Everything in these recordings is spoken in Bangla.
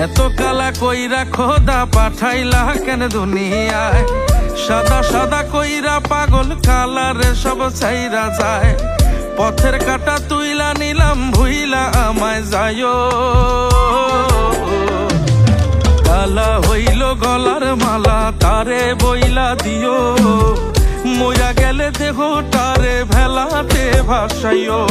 এত কালা কইরা খোদা পাঠাইলা কেন দুনিয়ায়, সাদা সাদা কইরা পাগল কালারে সব ছাইরা যায়। পথের কাটা তুইলা নিলাম ভুইলা আমায় যায়ো, কালা হইল গলার মালা তারে বইলা দিও, মইরা গেলে দেহটারে ভেলাতে ভাসাইও।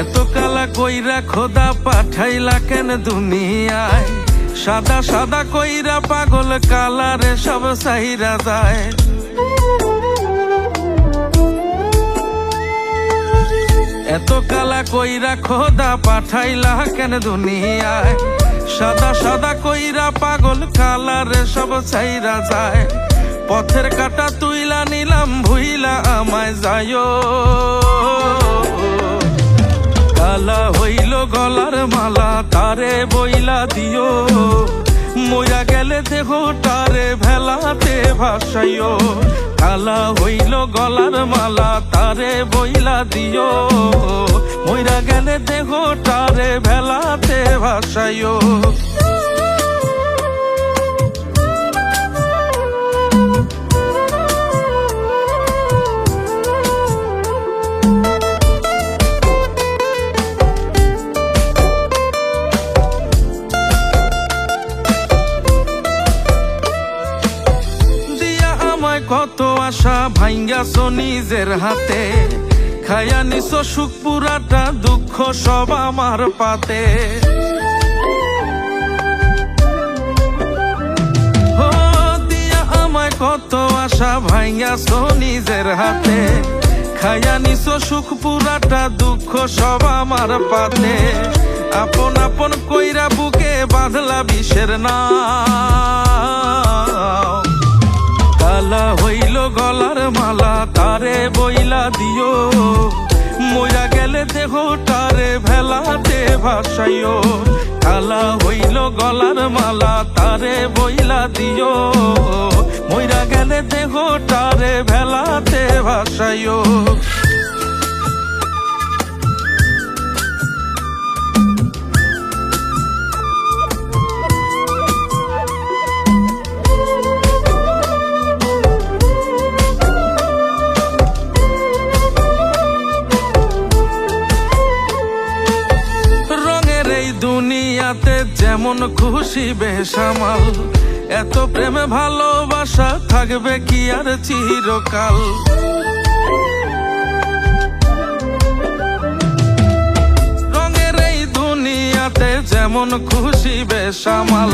এত কালা কইরা খোদা পাঠাইলা কেন দুনিয়ায়, সাদা সাদা কইরা পাগল কালারে সব সাইরা যায়। এত কালা কইরা খোদা পাঠাইলা কেন দুনিয়ায়, সাদা সাদা কইরা পাগল কালারে সব সাইরা যায়। পথের কাটা তুইলা নিলাম ভুইলা আমায় যায়ো, কালা হইল গলার মালা তারে বইলা দিও, মইরা গেলে দেহটারে ভেলাতে ভাসাইও। কালা হইল গলার মালা তারে বইলা দিও, মইরা গেলে দেহটারে ভেলাতে ভাসাইও। কত আশা ভাঙ্গাছো নিজের হাতে, খায়া নিছো সুখ পুরাটা দুঃখ সব আমার পাতে। ও দিয়া আমায় কত আশা ভাঙ্গাছো নিজের হাতে, খায়া নিছো সুখ পুরাটা দুঃখ সব আমার পাতে। আপন আপন কইরা বুকে বাঁধলা বিষের নাও, কালা হইল গলার মালা তারে বইলা দিও, মইরা গেলে দেহটারে ভেলাতে ভাসাইও। কালা হইল গলার মালা তারে বইলা দিও, মইরা গেলে দেহটারে ভেলাতে ভাসাইও। দুনিয়াতে যেমন খুশি বেসামাল, এত প্রেমে ভালোবাসা থাকবে কি আর চিরকাল। রঙের এই দুনিয়াতে যেমন খুশি বেসামাল,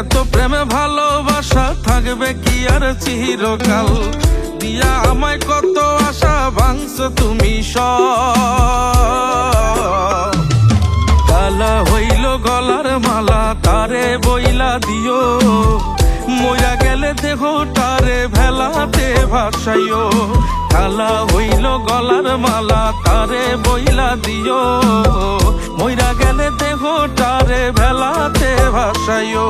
এত প্রেমে ভালোবাসা থাকবে কি আর চিরকাল। দিয়া আমায় কত আশা ভাঙছো তুমি সব, কালা হইল গলার মালা তারে বইলা দিও, মইরা গেলে দেহটারে ভেলাতে ভাসাইও। কালা হইল গলার মালা তারে বইলা দিও, মইরা গেলে দেহটারে ভেলাতে ভাসাইও।